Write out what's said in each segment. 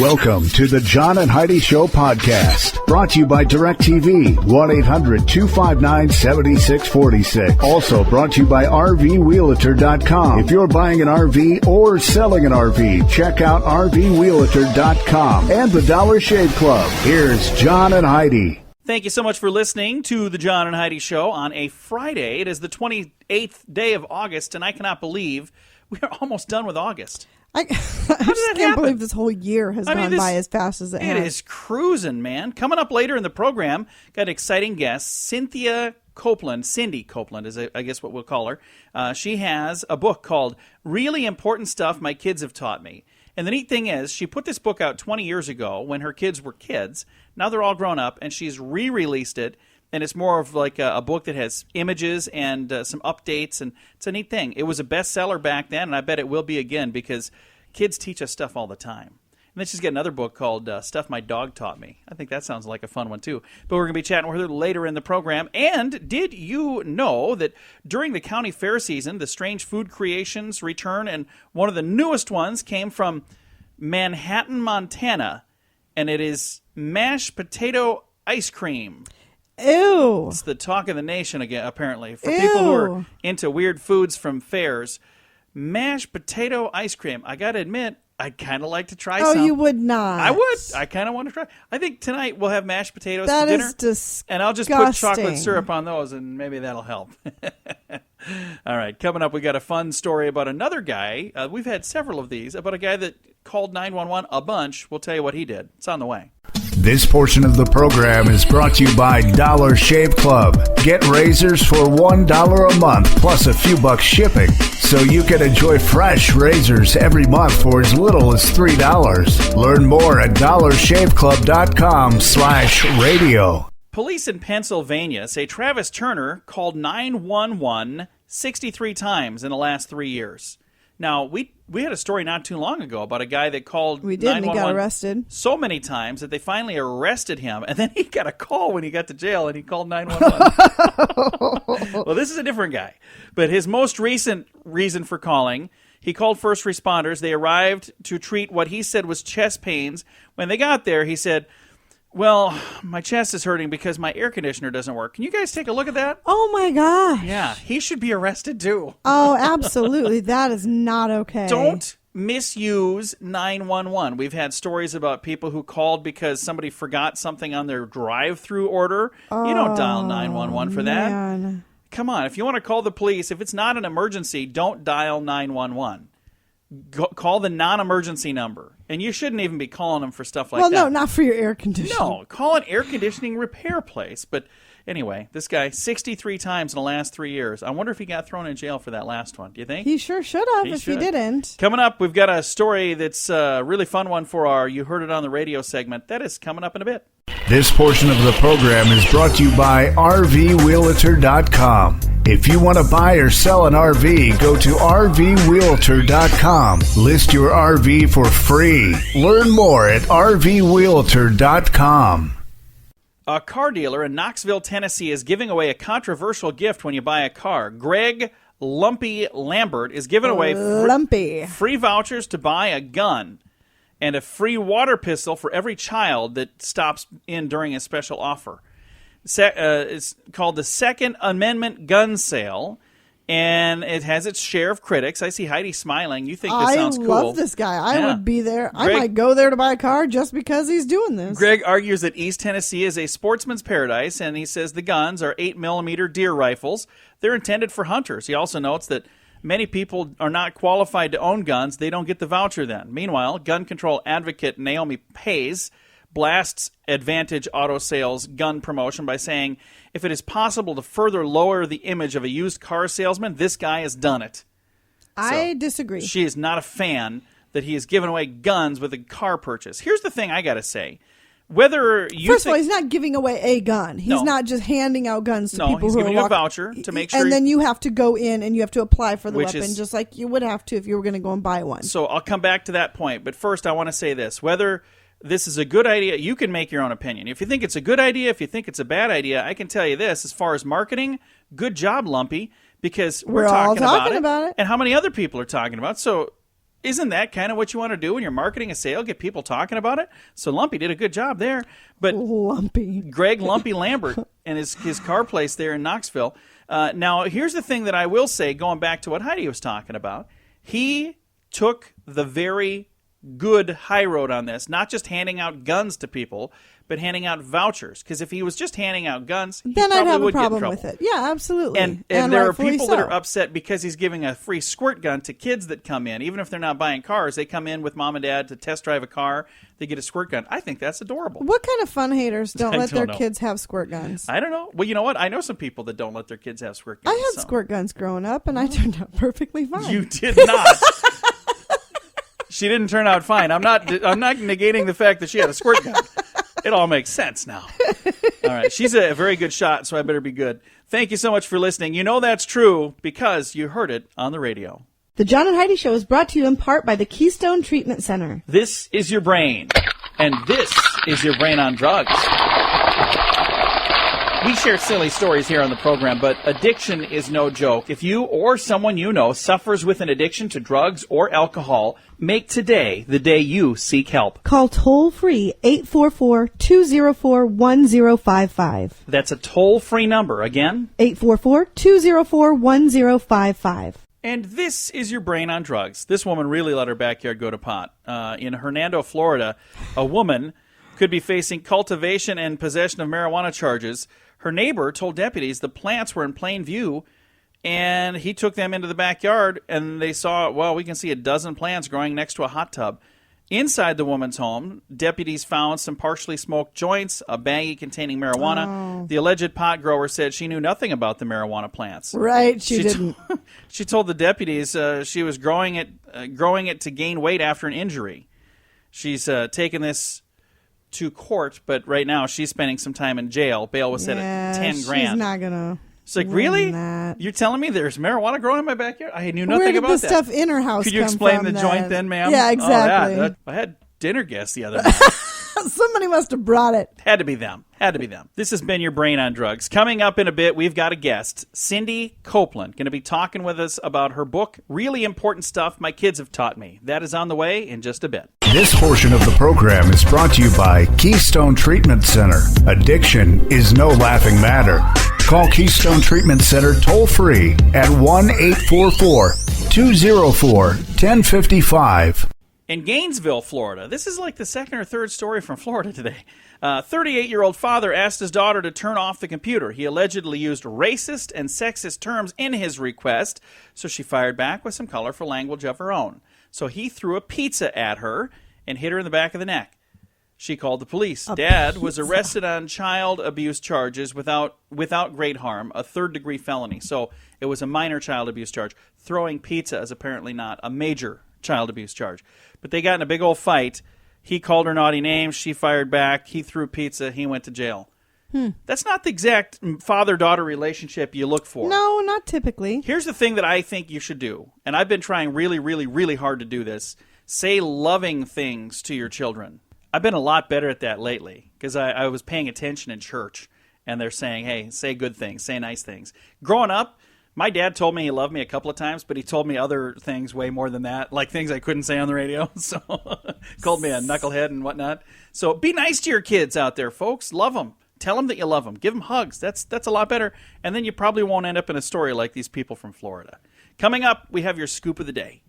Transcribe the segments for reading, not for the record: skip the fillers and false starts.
Welcome to the John and Heidi Show podcast, brought to you by DirecTV, 1-800-259-7646. Also brought to you by RVRealtor.com. If you're buying an RV or selling an RV, check out RVRealtor.com and the Dollar Shave Club. Here's John and Heidi. Thank you so much for listening to the John and Heidi Show on a Friday. It is the 28th day of August, and I cannot believe we are almost done with August. I just can't believe this whole year has gone by as fast as it has. It is cruising, man. Coming up later in the program, got an exciting guest, Cynthia Copeland. Cindy Copeland is, I guess, what we'll call her. She has a book called Really Important Stuff My Kids Have Taught Me. And the neat thing is, she put this book out 20 years ago when her kids were kids. Now they're all grown up, and she's re-released it. And it's more of like a book that has images and some updates, and it's a neat thing. It was a bestseller back then, and I bet it will be again because kids teach us stuff all the time. And then she's got another book called Stuff My Dog Taught Me. I think that sounds like a fun one, too. But we're going to be chatting with her later in the program. And did you know that during the county fair season, the strange food creations return, and one of the newest ones came from Manhattan, Montana, and it is mashed potato ice cream. Ew. It's the talk of the nation again, apparently. For people who are into weird foods from fairs, mashed potato ice cream. I got to admit, I'd kind of like to try some. Oh, you would not. I would. I kind of want to try. I think tonight we'll have mashed potatoes for dinner. That is disgusting. And I'll just put chocolate syrup on those, and maybe that'll help. All right, coming up, we got a fun story about another guy. We've had several of these, about a guy that called 911 a bunch. We'll tell you what he did. It's on the way. This portion of the program is brought to you by Dollar Shave Club. Get razors for $1 a month plus a few bucks shipping, so you can enjoy fresh razors every month for as little as $3. Learn more at dollarshaveclub.com/radio. Police in Pennsylvania say Travis Turner called 911 63 times in the last 3 years. Now, we had a story not too long ago about a guy that called 911 and he got arrested so many times that they finally arrested him, and then he got a call when he got to jail, and he called 911. Well, this is a different guy. But his most recent reason for calling, he called first responders. They arrived to treat what he said was chest pains. When they got there, he said, well, my chest is hurting because my air conditioner doesn't work. Can you guys take a look at that? Oh, my gosh. Yeah, he should be arrested, too. Oh, absolutely. That is not okay. Don't misuse 911. We've had stories about people who called because somebody forgot something on their drive-through order. You don't dial 911 for that. Man. Come on. If you want to call the police, if it's not an emergency, don't dial 911. Call the non-emergency number. And you shouldn't even be calling them for stuff like that. Well, no, not for your air conditioning. No, call an air conditioning repair place. But anyway, this guy, 63 times in the last 3 years. I wonder if he got thrown in jail for that last one. Do you think? He sure should have if he didn't. Coming up, we've got a story that's a really fun one for our You Heard It on the Radio segment. That is coming up in a bit. This portion of the program is brought to you by RVRealtor.com. If you want to buy or sell an RV, go to RVRealtor.com. List your RV for free. Learn more at RVRealtor.com. A car dealer in Knoxville, Tennessee is giving away a controversial gift when you buy a car. Greg Lumpy Lambert is giving away free vouchers to buy a gun and a free water pistol for every child that stops in during a special offer. It's called the Second Amendment Gun Sale, and it has its share of critics. I see Heidi smiling. You think this sounds cool. I love this guy. I would be there. I might go there to buy a car just because he's doing this. Greg argues that East Tennessee is a sportsman's paradise, and he says the guns are 8mm deer rifles. They're intended for hunters. He also notes that many people are not qualified to own guns. They don't get the voucher then. Meanwhile, gun control advocate Naomi Pays blasts Advantage Auto Sales gun promotion by saying, if it is possible to further lower the image of a used car salesman, this guy has done it. I disagree. She is not a fan that he has given away guns with a car purchase. Here's the thing I got to say. Whether you First of all, he's not giving away a gun. He's not just handing out guns to people who are he's giving you a voucher to make sure. And then you have to go in and you have to apply for the weapon, just like you would have to if you were going to go and buy one. So I'll come back to that point. But first, I want to say this. Whether this is a good idea, you can make your own opinion. If you think it's a good idea, if you think it's a bad idea, I can tell you this. As far as marketing, good job, Lumpy, because we're talking all talking about it. And how many other people are talking about it. So Isn't that kind of what you want to do when you're marketing a sale? Get people talking about it? So Lumpy did a good job there. But Lumpy. Greg Lumpy Lambert and his car place there in Knoxville. Now, here's the thing that I will say, going back to what Heidi was talking about. He took the very good high road on this, not just handing out guns to people, but handing out vouchers. Because if he was just handing out guns, he then I'd have would a problem get in with trouble. it. Yeah, absolutely. And there are people that so. are upset because he's giving a free squirt gun to kids that come in. Even if they're not buying cars, they come in with mom and dad to test drive a car. They get a squirt gun. I think that's adorable. What kind of fun haters don't let their know. kids have squirt guns? I don't know. Well, you know what? I know some people that don't let their kids have squirt guns. I had squirt guns growing up, and I turned out perfectly fine. You did not. She didn't turn out fine. I'm not negating the fact that she had a squirt gun. It all makes sense now. All right. She's a very good shot, so I better be good. Thank you so much for listening. You know that's true because you heard it on the radio. The John and Heidi Show is brought to you in part by the Keystone Treatment Center. This is your brain, and this is your brain on drugs. We share silly stories here on the program, but addiction is no joke. If you or someone you know suffers with an addiction to drugs or alcohol, make today the day you seek help. Call toll-free 844-204-1055. That's a toll-free number. Again? 844-204-1055. And this is your brain on drugs. This woman really let her backyard go to pot. In Hernando, Florida, a woman could be facing cultivation and possession of marijuana charges. Her neighbor told deputies the plants were in plain view, and he took them into the backyard, and they saw, well, we can see a dozen plants growing next to a hot tub. Inside the woman's home, deputies found some partially smoked joints, a baggie containing marijuana. Oh. The alleged pot grower said she knew nothing about the marijuana plants. Right, she didn't. She told the deputies she was growing it to gain weight after an injury. She's taken this to court, but right now she's spending some time in jail. Bail was set at $10,000. She's not gonna. It's like, really? You're telling me there's marijuana growing in my backyard? I knew nothing about that. Where did the stuff in her house Could you come explain from the then? joint then, ma'am? Yeah, exactly. Oh, I had dinner guests the other night. Somebody must have brought it. Had to be them. This has been your brain on drugs. Coming up in a bit, we've got a guest, Cindy Copeland, going to be talking with us about her book, Really Important Stuff My Kids Have Taught Me. That is on the way in just a bit. This portion of the program is brought to you by Keystone Treatment Center. Addiction is no laughing matter. Call Keystone Treatment Center toll-free at 1-844-204-1055. In Gainesville, Florida, this is like the second or third story from Florida today. A 38-year-old father asked his daughter to turn off the computer. He allegedly used racist and sexist terms in his request, so she fired back with some colorful language of her own. So he threw a pizza at her and hit her in the back of the neck. She called the police. Dad was arrested on child abuse charges without great harm, a third-degree felony. So it was a minor child abuse charge. Throwing pizza is apparently not a major child abuse charge. But they got in a big old fight. He called her naughty names. She fired back. He threw pizza. He went to jail. That's not the exact father-daughter relationship you look for. No, not typically. Here's the thing that I think you should do, and I've been trying really, really, really hard to do this. Say loving things to your children. I've been a lot better at that lately because I was paying attention in church, and they're saying, hey, say good things, say nice things. Growing up, my dad told me he loved me a couple of times, but he told me other things way more than that, like things I couldn't say on the radio. So called me a knucklehead and whatnot. So be nice to your kids out there, folks. Love them. Tell them that you love them. Give them hugs. That's a lot better. And then you probably won't end up in a story like these people from Florida. Coming up, we have your scoop of the day.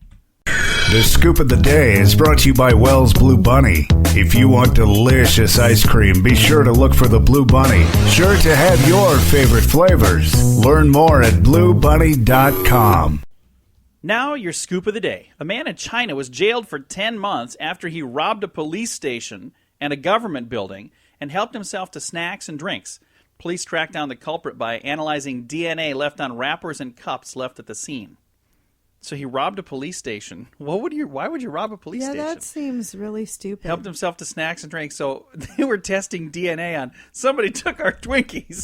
The Scoop of the Day is brought to you by Wells Blue Bunny. If you want delicious ice cream, be sure to look for the Blue Bunny. Sure to have your favorite flavors. Learn more at bluebunny.com. Now, your scoop of the day. A man in China was jailed for 10 months after he robbed a police station and a government building and helped himself to snacks and drinks. Police tracked down the culprit by analyzing DNA left on wrappers and cups left at the scene. So he robbed a police station. Why would you rob a police station? Yeah, that seems really stupid. Helped himself to snacks and drinks. So they were testing DNA on somebody took our Twinkies.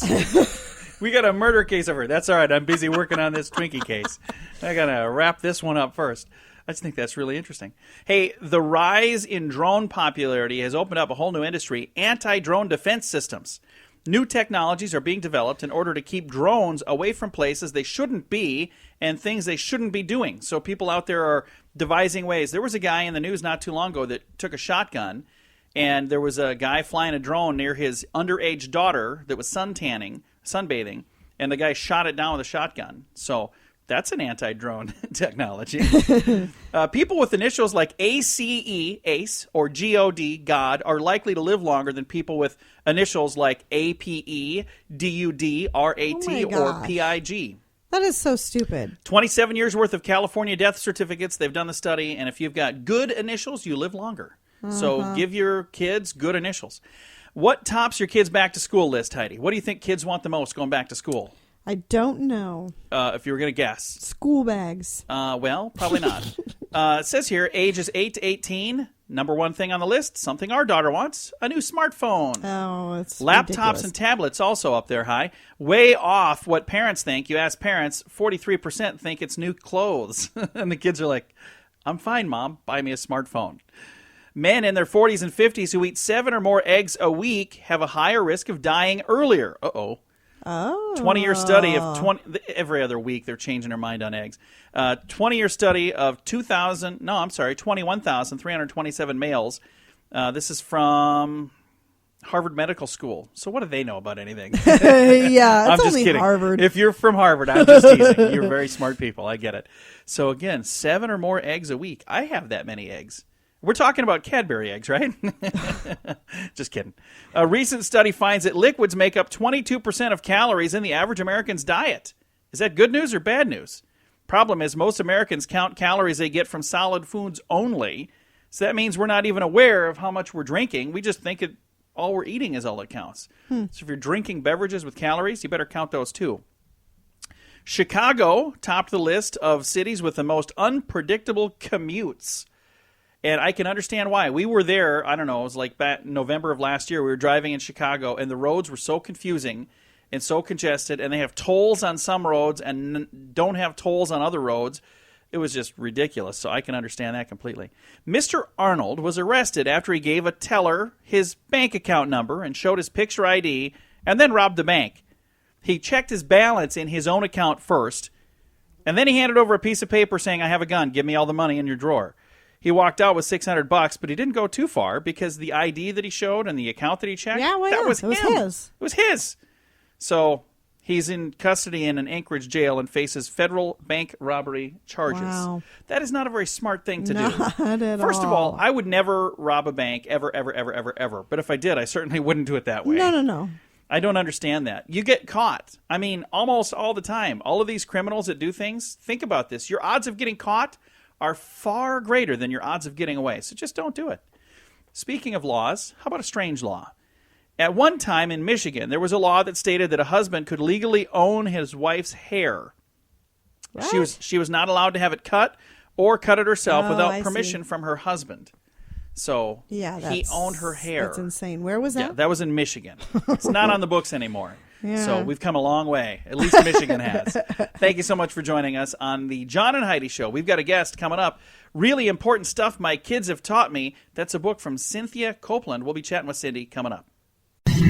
We got a murder case over. That's all right. I'm busy working on this Twinkie case. I got to wrap this one up first. I just think that's really interesting. Hey, the rise in drone popularity has opened up a whole new industry, anti-drone defense systems. New technologies are being developed in order to keep drones away from places they shouldn't be and things they shouldn't be doing. So people out there are devising ways. There was a guy in the news not too long ago that took a shotgun, and there was a guy flying a drone near his underage daughter that was sunbathing, and the guy shot it down with a shotgun. So that's an anti-drone technology. People with initials like ACE, or GOD, God, are likely to live longer than people with initials like APE, DUD, RAT, or PIG. That is so stupid. 27 years worth of California death certificates. They've done the study, and if you've got good initials, you live longer. So give your kids good initials. What tops your kids' back to school list, Heidi? What do you think kids want the most going back to school? I don't know. If you were going to guess. School bags. Well, probably not. It says here, ages 8 to 18, number one thing on the list, something our daughter wants, a new smartphone. Oh, it's Laptops ridiculous. and tablets also up there high. Way off what parents think. You ask parents, 43% think it's new clothes. And the kids are like, I'm fine, Mom. Buy me a smartphone. Men in their 40s and 50s who eat 7 or more eggs a week have a higher risk of dying earlier. Uh-oh. Oh. 20-year study of every other week they're changing their mind on eggs. 20-year study of 21,327 males. This is from Harvard Medical School. So what do they know about anything? Yeah, it's I'm only just kidding. Harvard. If you're from Harvard, I'm just teasing. You're very smart people. I get it. So again, 7 or more eggs a week. I have that many eggs. We're talking about Cadbury eggs, right? Just kidding. A recent study finds that liquids make up 22% of calories in the average American's diet. Is that good news or bad news? Problem is, most Americans count calories they get from solid foods only. So that means we're not even aware of how much we're drinking. We just think all we're eating is all that counts. So if you're drinking beverages with calories, you better count those too. Chicago topped the list of cities with the most unpredictable commutes. And I can understand why. We were there, I don't know, it was like back November of last year. We were driving in Chicago, and the roads were so confusing and so congested, and they have tolls on some roads and don't have tolls on other roads. It was just ridiculous, so I can understand that completely. Mr. Arnold was arrested after he gave a teller his bank account number and showed his picture ID and then robbed the bank. He checked his balance in his own account first, and then he handed over a piece of paper saying, I have a gun, give me all the money in your drawer. He walked out with $600, but he didn't go too far because the ID that he showed and the account that he checked, that was him. It was his. So he's in custody in an Anchorage jail and faces federal bank robbery charges. Wow. That is not a very smart thing to do. Not at First of all. all, I would never rob a bank ever, ever, ever, ever, ever. But if I did, I certainly wouldn't do it that way. No. I don't understand that. You get caught. I mean, almost all the time. All of these criminals that do things, think about this. Your odds of getting caught are far greater than your odds of getting away. So just don't do it. Speaking of laws, how about a strange law? At one time in Michigan, there was a law that stated that a husband could legally own his wife's hair. What? She was not allowed to have it cut or cut it herself without I permission see. from her husband. So he owned her hair. That's insane. Where was that? Yeah, that was in Michigan. It's not on the books anymore. Yeah. So we've come a long way. At least Michigan has. Thank you so much for joining us on the John and Heidi Show. We've got a guest coming up. Really Important Stuff My Kids Have Taught Me. That's a book from Cynthia Copeland. We'll be chatting with Cindy coming up.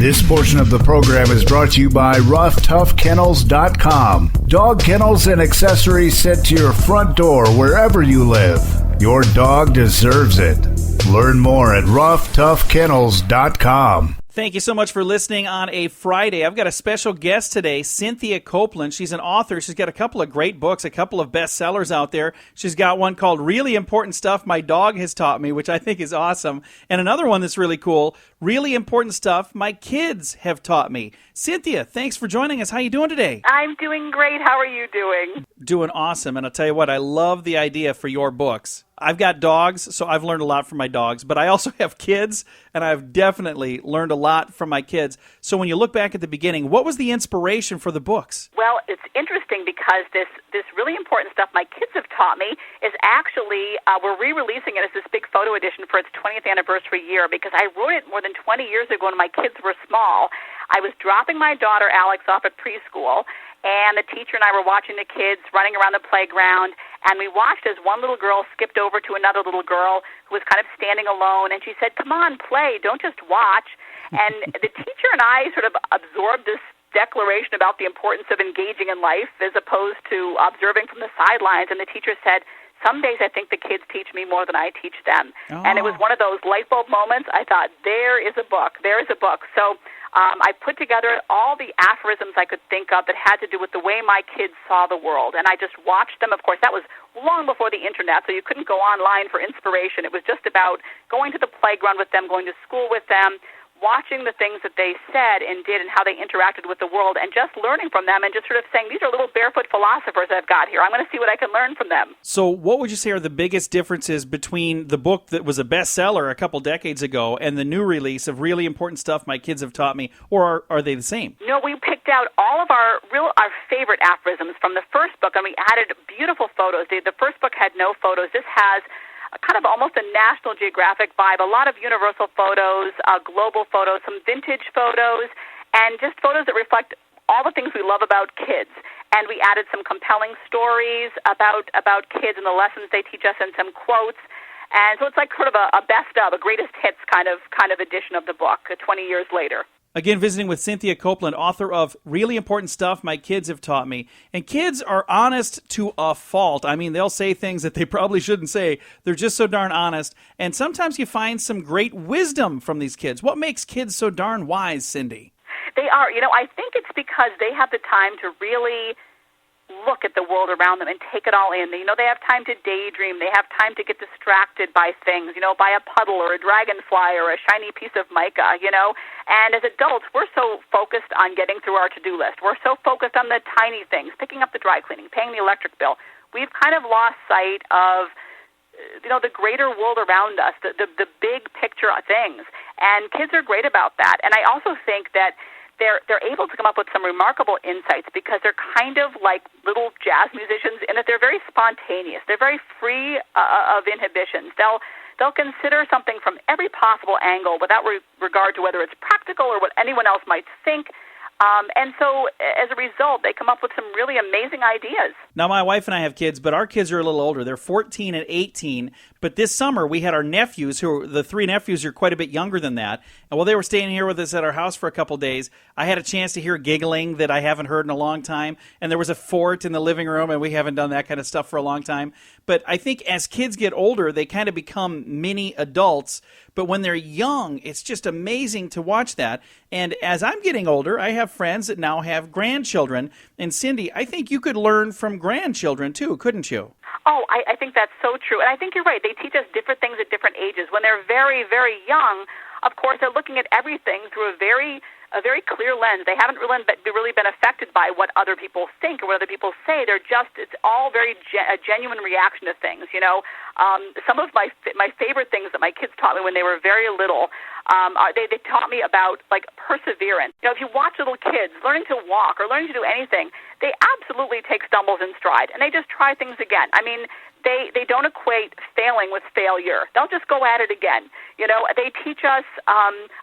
This portion of the program is brought to you by RoughToughKennels.com. Dog kennels and accessories sent to your front door wherever you live. Your dog deserves it. Learn more at RoughToughKennels.com. Thank you so much for listening on a Friday. I've got a special guest today, Cynthia Copeland. She's an author. She's got a couple of great books, a couple of bestsellers out there. She's got one called Really Important Stuff My Dog Has Taught Me, which I think is awesome. And another one that's really cool, Really Important Stuff My Kids Have Taught Me. Cynthia, thanks for joining us. How you doing today? I'm doing great. How are you doing? Doing awesome. And I'll tell you what, I love the idea for your books. I've got dogs, so I've learned a lot from my dogs, but I also have kids, and I've definitely learned a lot from my kids. So when you look back at the beginning, what was the inspiration for the books? Well, it's interesting because this really important stuff my kids have taught me is actually, we're re-releasing it as this big photo edition for its 20th anniversary year because I wrote it more than 20 years ago when my kids were small. I was dropping my daughter Alex off at preschool, and the teacher and I were watching the kids running around the playground, and we watched as one little girl skipped over to another little girl who was kind of standing alone, and she said, "Come on, play, don't just watch." And the teacher and I sort of absorbed this declaration about the importance of engaging in life as opposed to observing from the sidelines, and the teacher said, some days I think the kids teach me more than I teach them. Oh. And it was one of those light bulb moments. I thought, there is a book. There is a book. So I put together all the aphorisms I could think of that had to do with the way my kids saw the world. And I just watched them. Of course, that was long before the Internet, so you couldn't go online for inspiration. It was just about going to the playground with them, going to school with them, watching the things that they said and did and how they interacted with the world, and just learning from them and just sort of saying, these are little barefoot philosophers I've got here. I'm going to see what I can learn from them. So what would you say are the biggest differences between the book that was a bestseller a couple decades ago and the new release of Really Important Stuff My Kids Have Taught Me, or are they the same? No, we picked out all of our favorite aphorisms from the first book, and we added beautiful photos. The first book had no photos. This has kind of almost a National Geographic vibe, a lot of universal photos, global photos, some vintage photos, and just photos that reflect all the things we love about kids. And we added some compelling stories about kids and the lessons they teach us, and some quotes. And so it's like sort of a best of, a greatest hits kind of edition of the book 20 years later. Again, visiting with Cynthia Copeland, author of Really Important Stuff My Kids Have Taught Me. And kids are honest to a fault. I mean, they'll say things that they probably shouldn't say. They're just so darn honest. And sometimes you find some great wisdom from these kids. What makes kids so darn wise, Cindy? They are. I think it's because they have the time to really look at the world around them and take it all in. They have time to daydream. They have time to get distracted by things, by a puddle or a dragonfly or a shiny piece of mica, And as adults, we're so focused on getting through our to-do list. We're so focused on the tiny things, picking up the dry cleaning, paying the electric bill. We've kind of lost sight of the greater world around us, the big picture things. And kids are great about that. And I also think that they're able to come up with some remarkable insights because they're kind of like little jazz musicians in that they're very spontaneous. They're very free of inhibitions. They'll consider something from every possible angle without regard to whether it's practical or what anyone else might think. And so, as a result, they come up with some really amazing ideas. Now, my wife and I have kids, but our kids are a little older. They're 14 and 18. But this summer, we had our nephews, the three nephews are quite a bit younger than that. And while they were staying here with us at our house for a couple days, I had a chance to hear giggling that I haven't heard in a long time. And there was a fort in the living room, and we haven't done that kind of stuff for a long time. But I think as kids get older, they kind of become mini adults. But when they're young, it's just amazing to watch that. And as I'm getting older, I have friends that now have grandchildren. And Cindy, I think you could learn from grandchildren too, couldn't you? Oh, I think that's so true. And I think you're right. They teach us different things at different ages. When they're very, very young, of course, they're looking at everything through a very clear lens. They haven't really been affected by what other people think or what other people say. It's all very a genuine reaction to things, Some of my favorite things that my kids taught me when they were very little, they taught me about, like, perseverance. If you watch little kids learning to walk or learning to do anything, they absolutely take stumbles in stride, and they just try things again. I mean, they don't equate failing with failure. They'll just go at it again. They teach us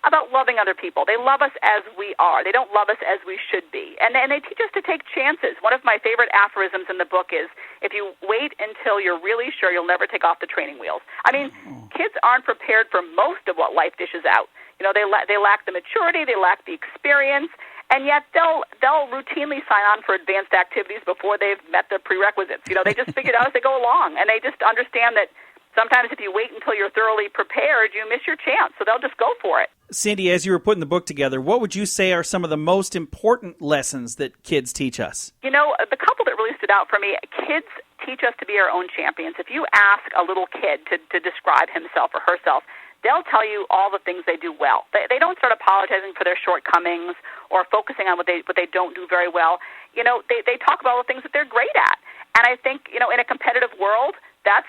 about loving other people. They love us as we are. They don't love us as we should be. And they teach us to take chances. One of my favorite aphorisms in the book is, if you wait until you're really sure, you'll never take off the training wheels. I mean, kids aren't prepared for most of what life dishes out. They lack the maturity, they lack the experience, and yet they'll routinely sign on for advanced activities before they've met the prerequisites. They just figure it out as they go along, and they just understand that sometimes if you wait until you're thoroughly prepared, you miss your chance, so they'll just go for it. Cindy, as you were putting the book together, what would you say are some of the most important lessons that kids teach us? The couple that really stood out for me, kids teach us to be our own champions. If you ask a little kid to describe himself or herself, they'll tell you all the things they do well. They don't start apologizing for their shortcomings or focusing on what they don't do very well. They talk about all the things that they're great at. And I think, in a competitive world, that's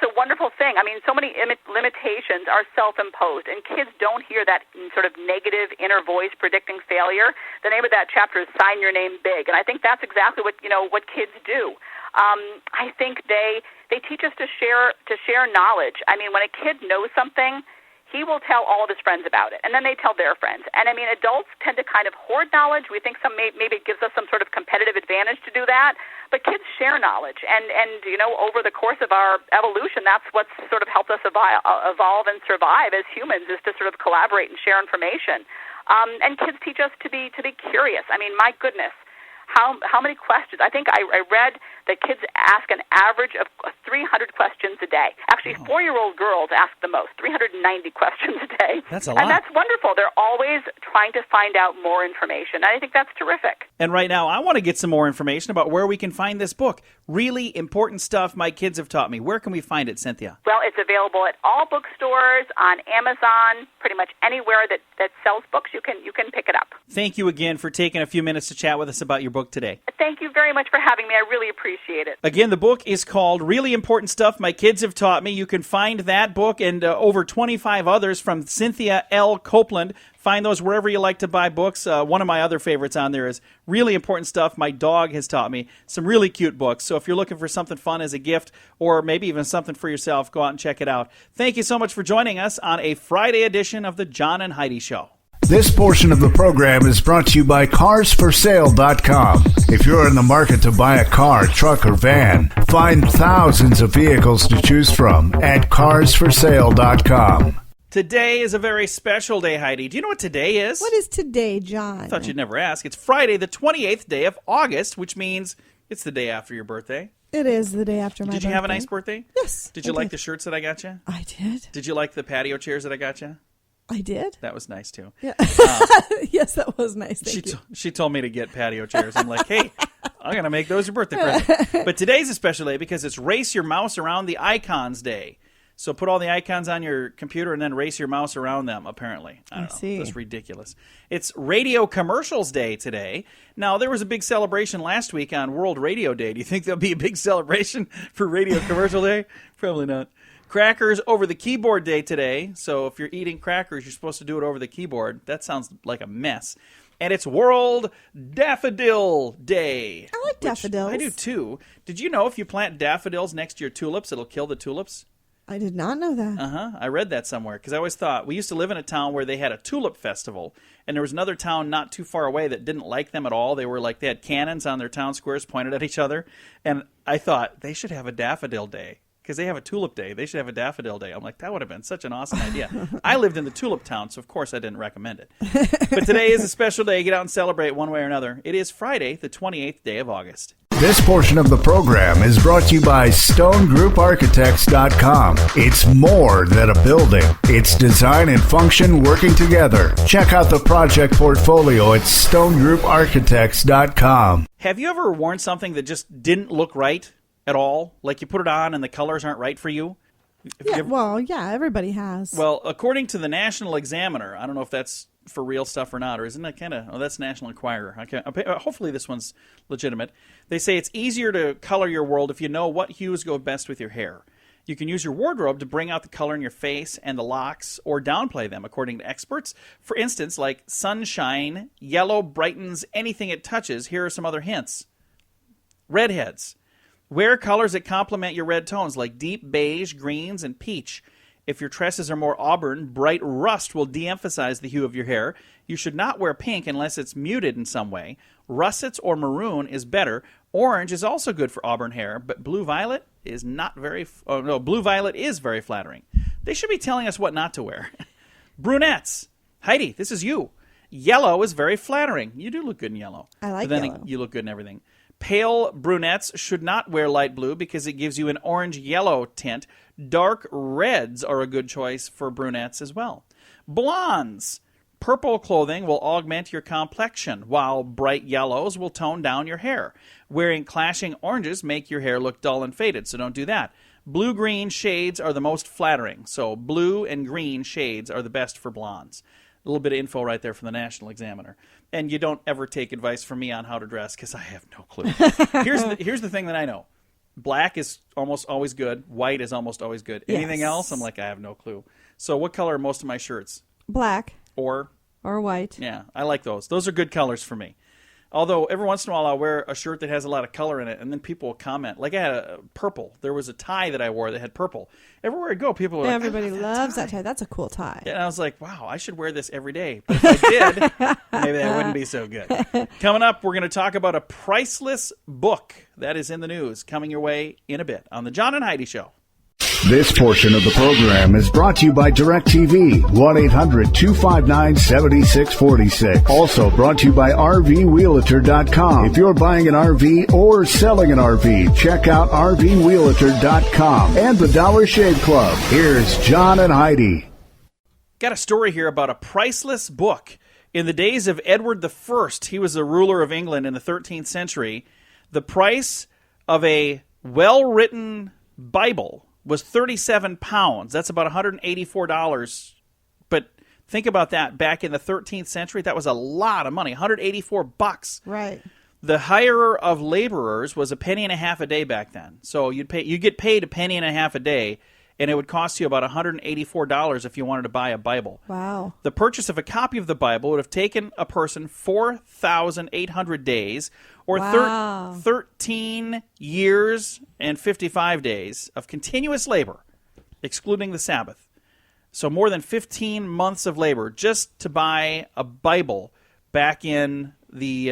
a wonderful thing. I mean, so many limitations are self-imposed, and kids don't hear that sort of negative inner voice predicting failure. The name of that chapter is Sign Your Name Big, and I think that's exactly what kids do. I think they teach us to share knowledge. I mean, when a kid knows something, he will tell all of his friends about it, and then they tell their friends. And I mean, adults tend to kind of hoard knowledge. We think maybe it gives us some sort of competitive advantage to do that, but kids share knowledge. And over the course of our evolution, that's what's sort of helped us evolve and survive as humans, is to sort of collaborate and share information. And kids teach us to be curious. I mean, my goodness. how many questions. I think I read that kids ask an average of 300 questions a day. Actually, 4-year-old girls ask the most, 390 questions a day. That's a lot. And that's wonderful. They're always trying to find out more information. I think that's terrific. And right now, I want to get some more information about where we can find this book. Really Important Stuff My Kids Have Taught Me. Where can we find it, Cynthia? Well, it's available at all bookstores, on Amazon, pretty much anywhere that sells books. You can pick it up. Thank you again for taking a few minutes to chat with us about your book today. Thank you very much for having me. I really appreciate it. Again, the book is called Really Important Stuff My Kids Have Taught Me. You can find that book and over 25 others from Cynthia L. Copeland. Find those wherever you like to buy books. One of my other favorites on there is Really Important Stuff My Dog Has Taught Me. Some really cute books. So if you're looking for something fun as a gift or maybe even something for yourself, go out and check it out. Thank you so much for joining us on a Friday edition of the John and Heidi Show. This portion of the program is brought to you by CarsForSale.com. If you're in the market to buy a car, truck, or van, find thousands of vehicles to choose from at CarsForSale.com. Today is a very special day, Heidi. Do you know what today is? What is today, John? I thought you'd never ask. It's Friday, the 28th day of August, which means it's the day after your birthday. It is the day after my birthday. Did you have a nice birthday? Yes. Did you like the shirts that I got you? I did. Did you like the patio chairs that I got you? I did. That was nice, too. Yeah. Yes, that was nice. Thank you. She told me to get patio chairs. I'm like, hey, I'm going to make those your birthday present. But today's a special day because it's Race Your Mouse Around the Icons Day. So put all the icons on your computer and then race your mouse around them, apparently. I don't know. See. That's ridiculous. It's Radio Commercials Day today. Now, there was a big celebration last week on World Radio Day. Do you think there'll be a big celebration for Radio Commercial Day? Probably not. Crackers Over the Keyboard Day today. So if you're eating crackers, you're supposed to do it over the keyboard. That sounds like a mess. And it's World Daffodil Day. I like daffodils. I do, too. Did you know if you plant daffodils next to your tulips, it'll kill the tulips? I did not know that. I read that somewhere because I always thought we used to live in a town where they had a tulip festival, and there was another town not too far away that didn't like them at all. They had cannons on their town squares pointed at each other, and I thought they should have a daffodil day because they have a tulip day. They should have a daffodil day. I'm like, that would have been such an awesome idea. I lived in the tulip town, so of course I didn't recommend it. But today is a special day. Get out and celebrate one way or another. It is Friday, the 28th day of August. This portion of the program is brought to you by StoneGroupArchitects.com. It's more than a building. It's design and function working together. Check out the project portfolio at StoneGroupArchitects.com. Have you ever worn something that just didn't look right at all? Like you put it on and the colors aren't right for you? Yeah, everybody has. Well, according to the National Examiner, I don't know if that's for real stuff or not, or isn't that kind of, that's National Enquirer. Hopefully this one's legitimate. They say it's easier to color your world if you know what hues go best with your hair. You can use your wardrobe to bring out the color in your face and the locks or downplay them, according to experts. For instance, like sunshine, yellow brightens anything it touches. Here are some other hints. Redheads. Wear colors that complement your red tones, like deep beige, greens, and peach. If your tresses are more auburn, bright rust will de-emphasize the hue of your hair. You should not wear pink unless it's muted in some way. Russets or maroon is better. Orange is also good for auburn hair, but blue-violet is blue-violet is very flattering. They should be telling us what not to wear. Brunettes. Heidi, this is you. Yellow is very flattering. You do look good in yellow. I like but then yellow. You look good in everything. Pale brunettes should not wear light blue because it gives you an orange-yellow tint. Dark reds are a good choice for brunettes as well. Blondes. Purple clothing will augment your complexion, while bright yellows will tone down your hair. Wearing clashing oranges make your hair look dull and faded, so don't do that. Blue-green shades are the most flattering, so blue and green shades are the best for blondes. A little bit of info right there from the National Examiner. And you don't ever take advice from me on how to dress because I have no clue. Here's the thing that I know. Black is almost always good. White is almost always good. Anything else, I'm like, I have no clue. So what color are most of my shirts? Black. Or white. Yeah, I like those. Those are good colors for me. Although every once in a while I'll wear a shirt that has a lot of color in it, and then people will comment. Like I had a purple. There was a tie that I wore that had purple. Everywhere I go, people are like, everybody loves that tie. That's a cool tie. And I was like, wow, I should wear this every day. But if I did, maybe that wouldn't be so good. Coming up, we're going to talk about a priceless book that is in the news coming your way in a bit on the John and Heidi Show. This portion of the program is brought to you by DirecTV, 1-800-259-7646. Also brought to you by RVWheelator.com. If you're buying an RV or selling an RV, check out RVWheelator.com and the Dollar Shave Club. Here's John and Heidi. Got a story here about a priceless book. In the days of Edward I, he was the ruler of England in the 13th century. The price of a well-written Bible was 37 pounds. That's about $184. But think about that. Back in the 13th century, that was a lot of money. $184. Right. The hirer of laborers was a penny and a half a day back then. So you'd get paid a penny and a half a day, and it would cost you about $184 if you wanted to buy a Bible. Wow. The purchase of a copy of the Bible would have taken a person 4,800 days, or 13 years and 55 days of continuous labor, excluding the Sabbath. So more than 15 months of labor just to buy a Bible back in the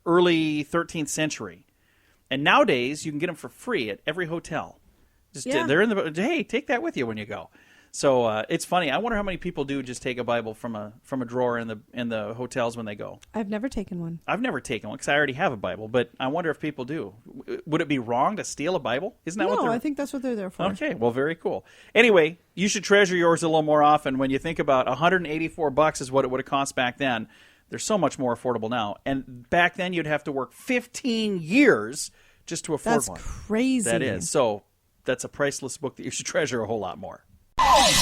early 13th century. And nowadays, you can get them for free at every hotel. They're in the, hey, take that with you when you go. So it's funny. I wonder how many people do just take a Bible from a drawer in the hotels when they go. I've never taken one. I've never taken one because I already have a Bible, but I wonder if people do. Would it be wrong to steal a Bible? Isn't that what they're... No, I think that's what they're there for. Okay, well, very cool. Anyway, you should treasure yours a little more often. When you think about $184 is what it would have cost back then. They're so much more affordable now. And back then, you'd have to work 15 years just to afford one. That's crazy. That is. So that's a priceless book that you should treasure a whole lot more.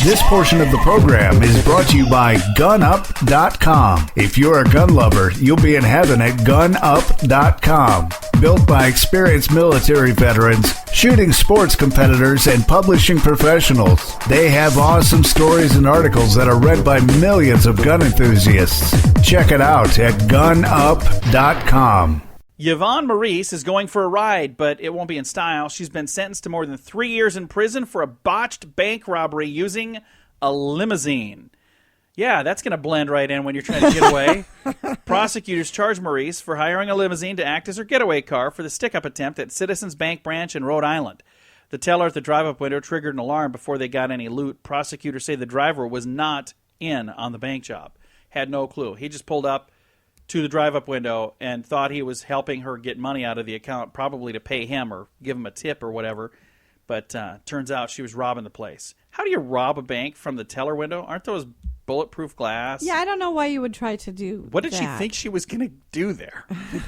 This portion of the program is brought to you by GunUp.com. If you're a gun lover, you'll be in heaven at GunUp.com. Built by experienced military veterans, shooting sports competitors, and publishing professionals. They have awesome stories and articles that are read by millions of gun enthusiasts. Check it out at GunUp.com. Yvonne Maurice is going for a ride, but it won't be in style. She's been sentenced to more than 3 years in prison for a botched bank robbery using a limousine. Yeah, that's going to blend right in when you're trying to get away. Prosecutors charged Maurice for hiring a limousine to act as her getaway car for the stick-up attempt at Citizens Bank branch in Rhode Island. The teller at the drive-up window triggered an alarm before they got any loot. Prosecutors say the driver was not in on the bank job. Had no clue. He just pulled up to the drive-up window and thought he was helping her get money out of the account, probably to pay him or give him a tip or whatever. But turns out she was robbing the place. How do you rob a bank from the teller window? Aren't those bulletproof glass? Yeah, I don't know why you would try to do What did she think she was going to do there?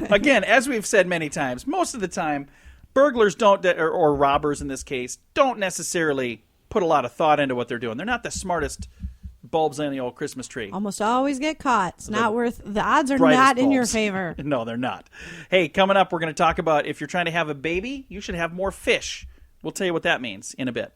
Again, as we've said many times, most of the time, burglars don't, or robbers in this case, don't necessarily put a lot of thought into what they're doing. They're not the smartest bulbs on the old Christmas tree. Almost always get caught. It's not worth... The odds are not in your favor. No, they're not. Hey, coming up, we're going to talk about if you're trying to have a baby, you should have more fish. We'll tell you what that means in a bit.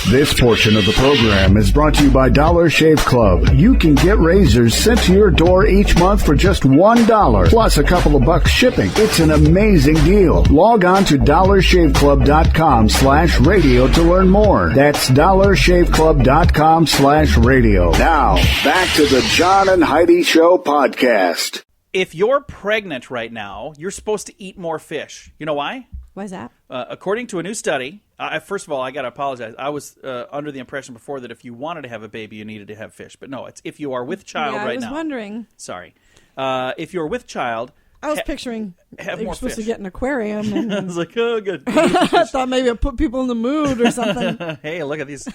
This portion of the program is brought to you by Dollar Shave Club. You can get razors sent to your door each month for just $1, plus a couple of bucks shipping. It's an amazing deal. Log on to dollarshaveclub.com/radio to learn more. That's dollarshaveclub.com/radio. Now, back to the John and Heidi Show podcast. If you're pregnant right now, you're supposed to eat more fish. You know why? Why is that? According to a new study, first of all, I got to apologize. I was under the impression before that if you wanted to have a baby, you needed to have fish. But no, it's if you are with child right now. I was wondering. Sorry. If you're with child... I was picturing have you're more supposed fish. to get an aquarium. And I was like, oh, good. I thought maybe it put people in the mood or something. Hey, look at these.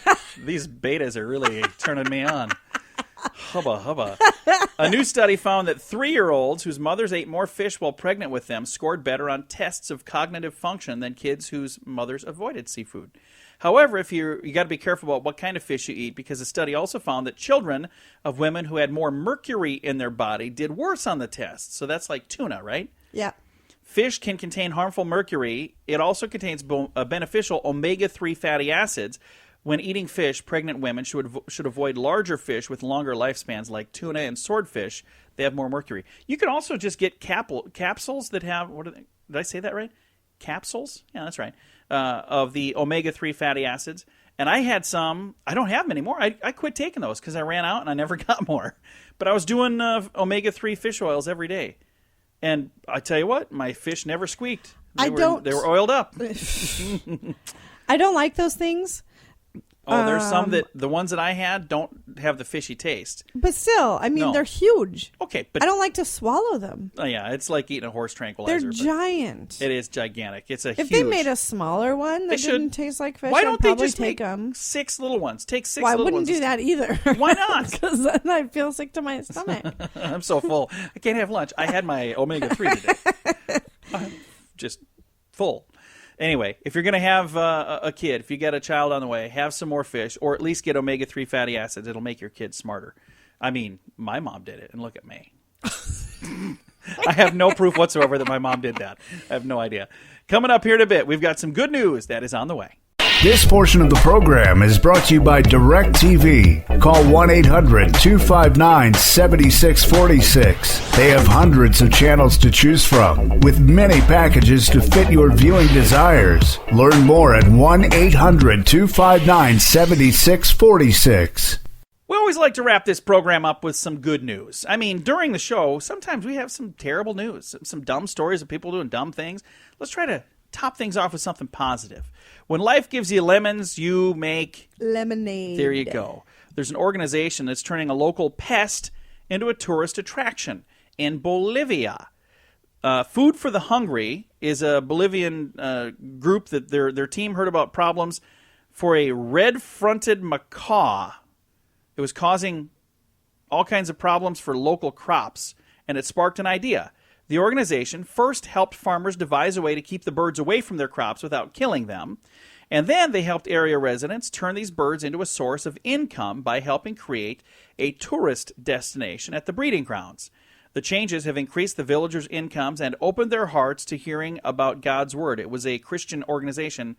These betas are really turning me on. Hubba, hubba. A new study found that 3-year-olds whose mothers ate more fish while pregnant with them scored better on tests of cognitive function than kids whose mothers avoided seafood. However, if you got to be careful about what kind of fish you eat, because the study also found that children of women who had more mercury in their body did worse on the test. So that's like tuna, right? Yeah. Fish can contain harmful mercury. It also contains beneficial omega-3 fatty acids. When eating fish, pregnant women should avoid larger fish with longer lifespans like tuna and swordfish. They have more mercury. You can also just get capsules that have, what are they? Did I say that right? Capsules? Yeah, that's right. Of the omega-3 fatty acids. And I had some. I don't have them anymore. I quit taking those because I ran out and I never got more. But I was doing omega-3 fish oils every day. And I tell you what, my fish never squeaked. They were oiled up. I don't like those things. Oh, there's some that the ones that I had don't have the fishy taste. But still, I mean, No. they're huge. Okay, but I don't like to swallow them. oh, yeah, it's like eating a horse tranquilizer. They're but giant. It is gigantic. It's a If huge. they made a smaller one that didn't taste like fish, Why I'd don't they probably just take make them. 6 little ones? Take 6 Well, I little wouldn't ones. do that either. Why not? Because then I feel sick to my stomach. I'm so full. I can't have lunch. I had my omega-3 today. I'm just full. Anyway, if you're going to have a kid, if you got a child on the way, have some more fish, or at least get omega-3 fatty acids. It'll make your kid smarter. I mean, my mom did it, and look at me. I have no proof whatsoever that my mom did that. I have no idea. Coming up here in a bit, we've got some good news that is on the way. This portion of the program is brought to you by DirecTV. Call 1-800-259-7646. They have hundreds of channels to choose from, with many packages to fit your viewing desires. Learn more at 1-800-259-7646. We always like to wrap this program up with some good news. I mean, during the show, sometimes we have some terrible news, some dumb stories of people doing dumb things. Let's try to top things off with something positive. When life gives you lemons, you make lemonade. There you go. There's an organization that's turning a local pest into a tourist attraction in Bolivia. Food for the Hungry is a Bolivian group that their team heard about problems for a red-fronted macaw. It was causing all kinds of problems for local crops, and it sparked an idea. The organization first helped farmers devise a way to keep the birds away from their crops without killing them, and then they helped area residents turn these birds into a source of income by helping create a tourist destination at the breeding grounds. The changes have increased the villagers' incomes and opened their hearts to hearing about God's Word. It was a Christian organization,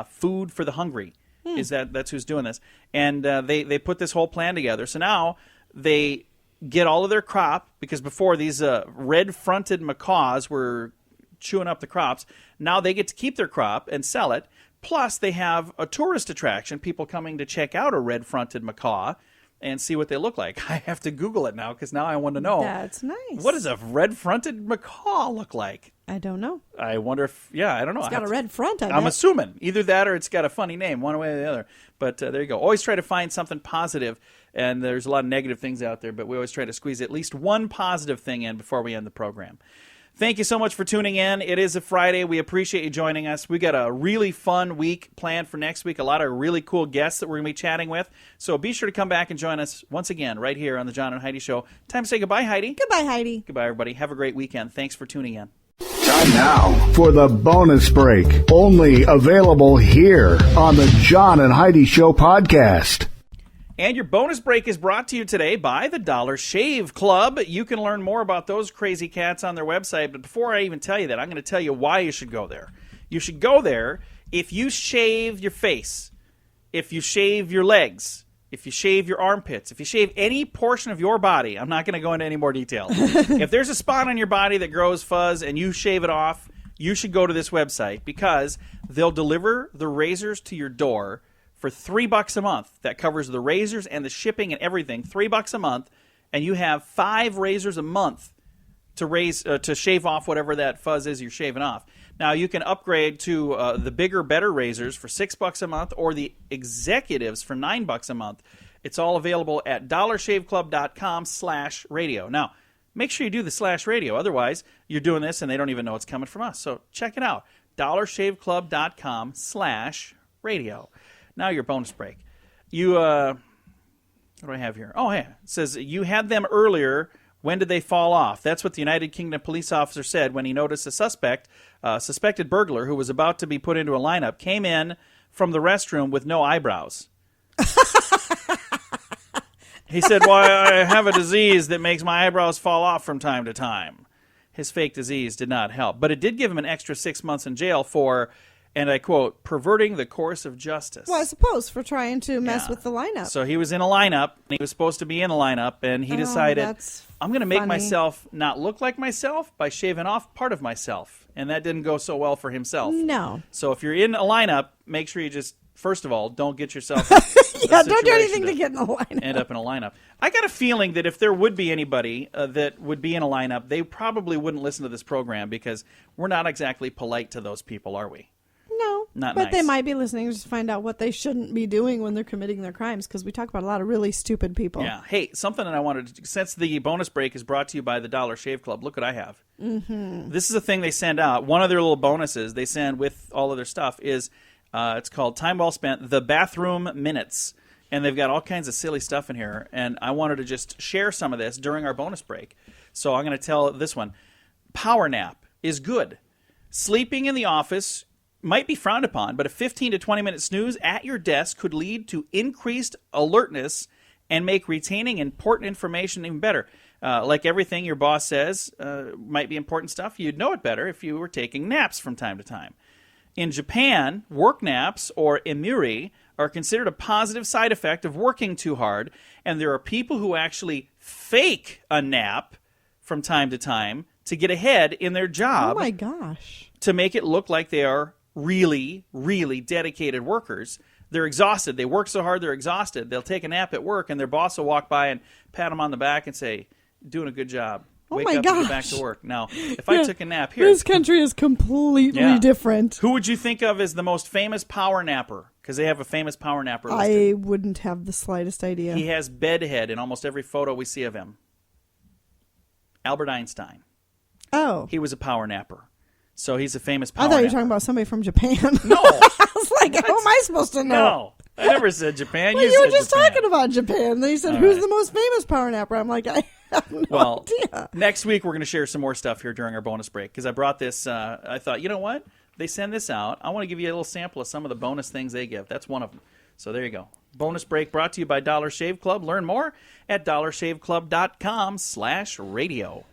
Food for the Hungry. That's who's doing this. And they put this whole plan together. So now they get all of their crop, because before these red-fronted macaws were chewing up the crops. Now they get to keep their crop and sell it. Plus, they have a tourist attraction, people coming to check out a red-fronted macaw and see what they look like. I have to Google it now because now I want to know. That's nice. What does a red-fronted macaw look like? I don't know. I wonder if, I don't know. It's got a red front, I'm assuming. Either that or it's got a funny name, one way or the other. But there you go. Always try to find something positive, and there's a lot of negative things out there, but we always try to squeeze at least one positive thing in before we end the program. Thank you so much for tuning in. It is a Friday. We appreciate you joining us. We got a really fun week planned for next week. A lot of really cool guests that we're going to be chatting with. So be sure to come back and join us once again right here on the John and Heidi Show. Time to say goodbye, Heidi. Goodbye, Heidi. Goodbye, everybody. Have a great weekend. Thanks for tuning in. Time now for the bonus break. Only available here on the John and Heidi Show podcast. And your bonus break is brought to you today by the Dollar Shave Club. You can learn more about those crazy cats on their website. But before I even tell you that, I'm going to tell you why you should go there. You should go there if you shave your face, if you shave your legs, if you shave your armpits, if you shave any portion of your body. I'm not going to go into any more detail. If there's a spot on your body that grows fuzz and you shave it off, you should go to this website because they'll deliver the razors to your door for $3 a month. That covers the razors and the shipping and everything. $3 a month, and you have 5 razors a month to shave off whatever that fuzz is you're shaving off. Now you can upgrade to the bigger, better razors for $6 a month, or the executives for $9 a month. It's all available at dollarshaveclub.com/radio. Now, make sure you do the /radio. Otherwise, you're doing this and they don't even know it's coming from us. So check it out. dollarshaveclub.com/radio. Now your bonus break. You, what do I have here? Oh, yeah. It says, you had them earlier. When did they fall off? That's what the United Kingdom police officer said when he noticed a suspected burglar who was about to be put into a lineup, came in from the restroom with no eyebrows. He said, well, I have a disease that makes my eyebrows fall off from time to time. His fake disease did not help. But it did give him an extra 6 months in jail for, and I quote, perverting the course of justice. Well, I suppose for trying to mess with the lineup. So he was in a lineup, and he was supposed to be in a lineup, and he decided, I'm going to make myself not look like myself by shaving off part of myself. And that didn't go so well for himself. No. So if you're in a lineup, make sure you just, first of all, don't get yourself don't do anything to get in a lineup. End up in a lineup. I got a feeling that if there would be anybody that would be in a lineup, they probably wouldn't listen to this program because we're not exactly polite to those people, are we? Not But nice. they might be listening just to find out what they shouldn't be doing when they're committing their crimes, because we talk about a lot of really stupid people. Yeah. Hey, something that I wanted to, since the bonus break is brought to you by the Dollar Shave Club, look what I have. Mm-hmm. This is a thing they send out. One of their little bonuses they send with all of their stuff is, it's called Time Well Spent, the Bathroom Minutes. And they've got all kinds of silly stuff in here. And I wanted to just share some of this during our bonus break. So I'm going to tell this one. Power nap is good. Sleeping in the office might be frowned upon, but a 15 to 20-minute snooze at your desk could lead to increased alertness and make retaining important information even better. Like everything your boss says might be important stuff, you'd know it better if you were taking naps from time to time. In Japan, work naps, or emuri, are considered a positive side effect of working too hard, and there are people who actually fake a nap from time to time to get ahead in their job. Oh my gosh. To make it look like they are really, really dedicated workers. They're exhausted. They work so hard, they're exhausted. They'll take a nap at work, and their boss will walk by and pat them on the back and say, doing a good job. Oh Wake my up gosh. and get back to work. Now, if I took a nap here... This country is completely different. Who would you think of as the most famous power napper? Because they have a famous power napper listed. I wouldn't have the slightest idea. He has bedhead in almost every photo we see of him. Albert Einstein. Oh. He was a power napper. So he's a famous power I thought you were napper. talking about somebody from Japan. No. I was like, how am I supposed to know? No. I never said Japan. Well, you were just talking about Japan. Then you said, who's the most famous power napper? I'm like, I have no idea. Next week we're going to share some more stuff here during our bonus break because I brought this. I thought, you know what? They send this out. I want to give you a little sample of some of the bonus things they give. That's one of them. So there you go. Bonus break brought to you by Dollar Shave Club. Learn more at dollarshaveclub.com/radio.